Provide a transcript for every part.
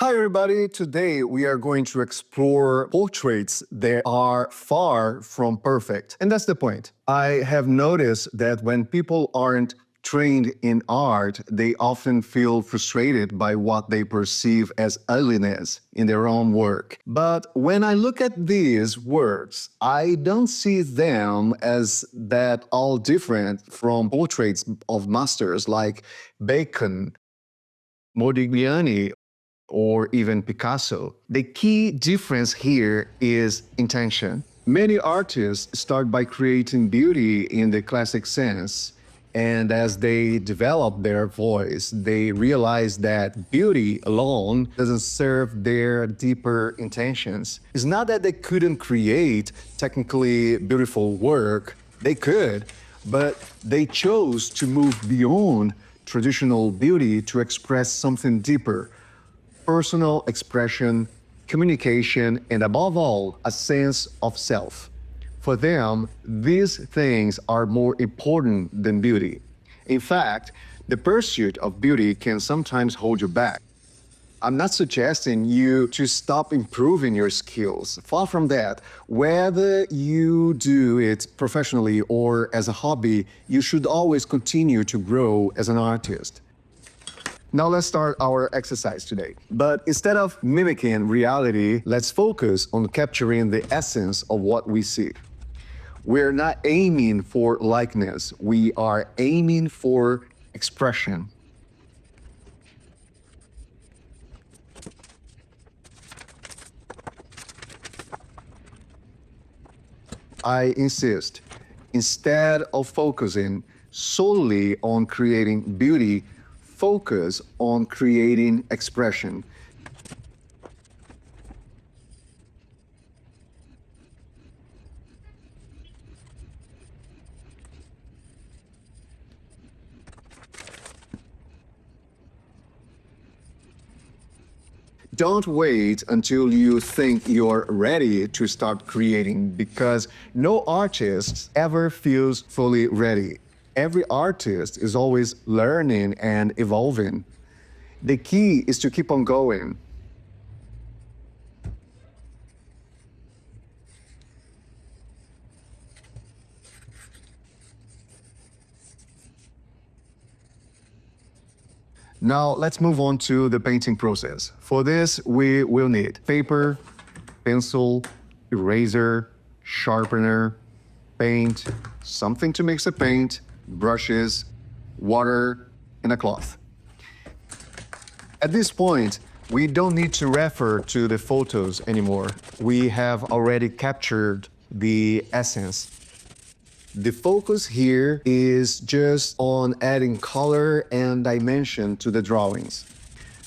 Hi everybody, today we are going to explore portraits that are far from perfect. And that's the point. I have noticed that when people aren't trained in art, they often feel frustrated by what they perceive as ugliness in their own work. But when I look at these works, I don't see them as that all different from portraits of masters like Bacon, Modigliani, or even Picasso. The key difference here is intention. Many artists start by creating beauty in the classic sense, and as they develop their voice, they realize that beauty alone doesn't serve their deeper intentions. It's not that they couldn't create technically beautiful work, they could, but they chose to move beyond traditional beauty to express something deeper: personal expression, communication, and above all, a sense of self. For them, these things are more important than beauty. In fact, the pursuit of beauty can sometimes hold you back. I'm not suggesting you to stop improving your skills. Far from that. Whether you do it professionally or as a hobby, you should always continue to grow as an artist. Now let's start our exercise today. But instead of mimicking reality, let's focus on capturing the essence of what we see. We're not aiming for likeness, we are aiming for expression. I insist, instead of focusing solely on creating beauty, focus on creating expression. Don't wait until you think you're ready to start creating, because no artist ever feels fully ready. Every artist is always learning and evolving. The key is to keep on going. Now let's move on to the painting process. For this, we will need paper, pencil, eraser, sharpener, paint, something to mix the paint, brushes, water, and a cloth. At this point, we don't need to refer to the photos anymore. We have already captured the essence. The focus here is just on adding color and dimension to the drawings.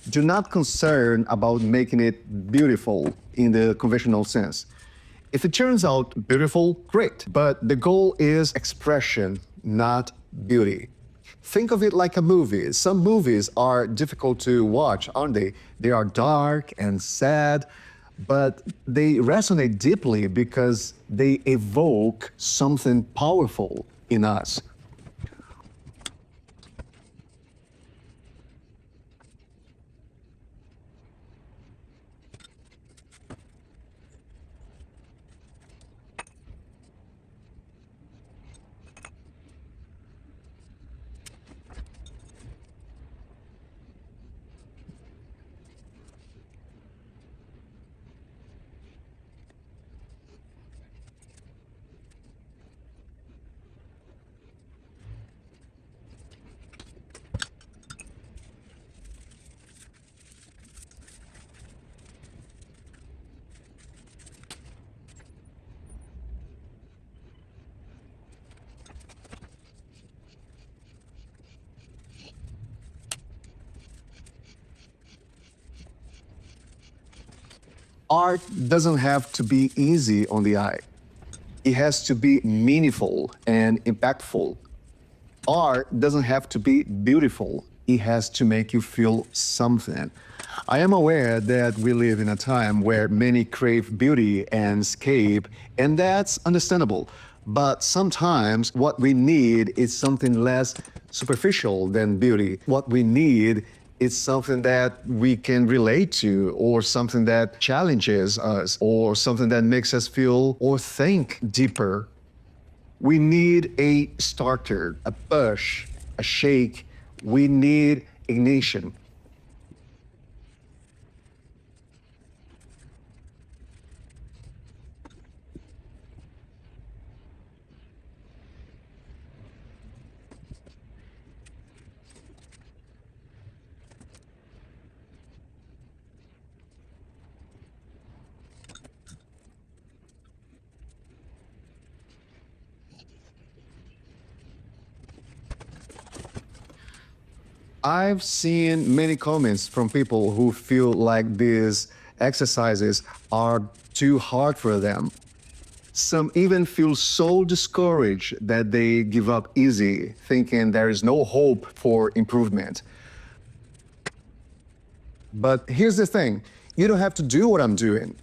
Do not concern about making it beautiful in the conventional sense. If it turns out beautiful, great, but the goal is expression, not beauty. Think of it like a movie. Some movies are difficult to watch, aren't they? They are dark and sad, but they resonate deeply because they evoke something powerful in us. Art doesn't have to be easy on the eye. It has to be meaningful and impactful. Art doesn't have to be beautiful. It has to make you feel something. I am aware that we live in a time where many crave beauty and escape, and that's understandable. But sometimes what we need is something less superficial than beauty. What we need It's something that we can relate to, or something that challenges us, or something that makes us feel or think deeper. We need a starter, a push, a shake. We need ignition. I've seen many comments from people who feel like these exercises are too hard for them. Some even feel so discouraged that they give up easy, thinking there is no hope for improvement. But here's the thing, you don't have to do what I'm doing.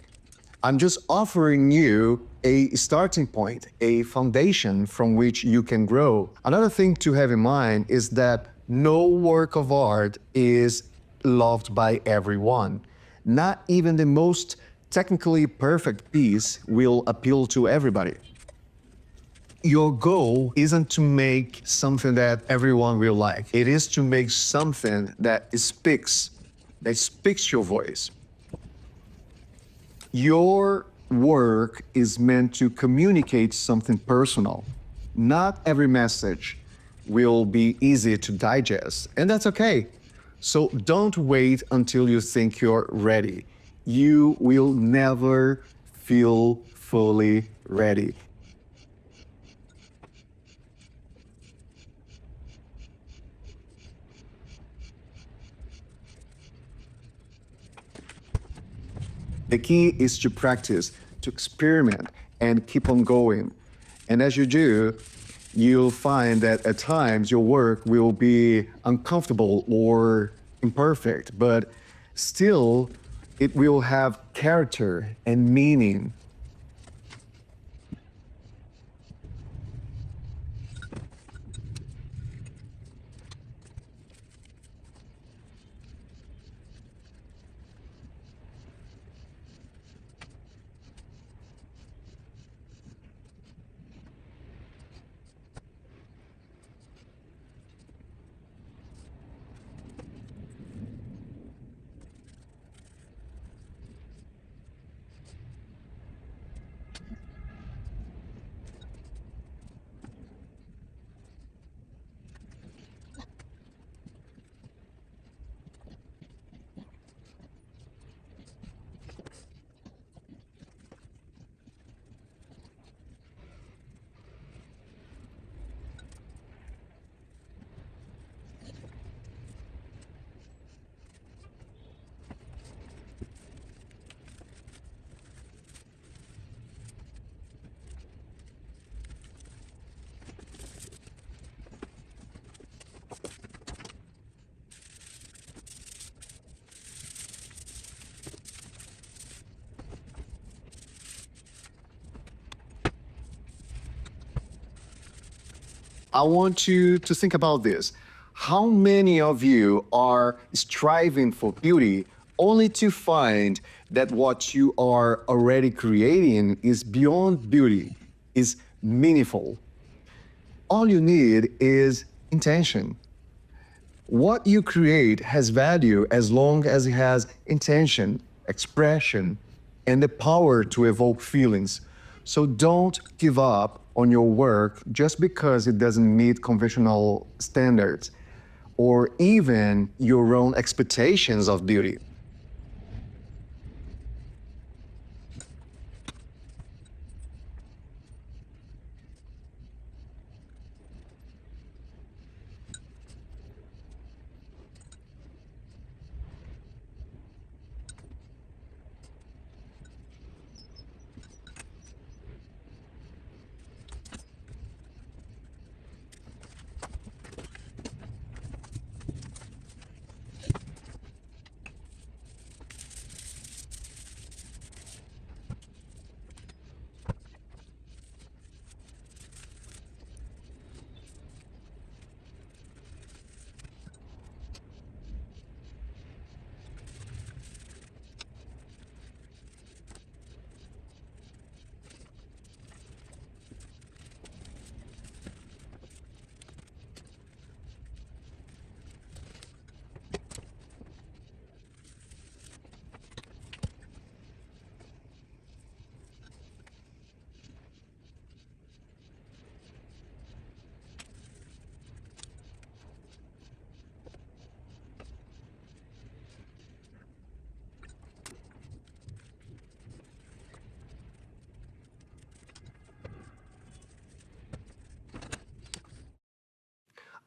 I'm just offering you a starting point, a foundation from which you can grow. Another thing to have in mind is that no work of art is loved by everyone. Not even the most technically perfect piece will appeal to everybody. Your goal isn't to make something that everyone will like. It is to make something that speaks your voice. Your work is meant to communicate something personal. Not every message will be easy to digest, and that's okay. So don't wait until you think you're ready. You will never feel fully ready. The key is to practice, to experiment, and keep on going. And as you do, you'll find that at times your work will be uncomfortable or imperfect, but still it will have character and meaning. I want you to think about this. How many of you are striving for beauty only to find that what you are already creating is beyond beauty, is meaningful? All you need is intention. What you create has value as long as it has intention, expression, and the power to evoke feelings. So don't give up on your work just because it doesn't meet conventional standards or even your own expectations of beauty.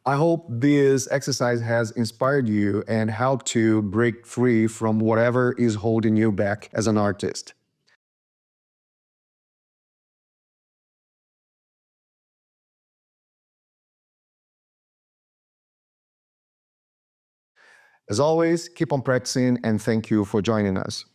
I hope this exercise has inspired you and helped to break free from whatever is holding you back as an artist. As always, keep on practicing and thank you for joining us.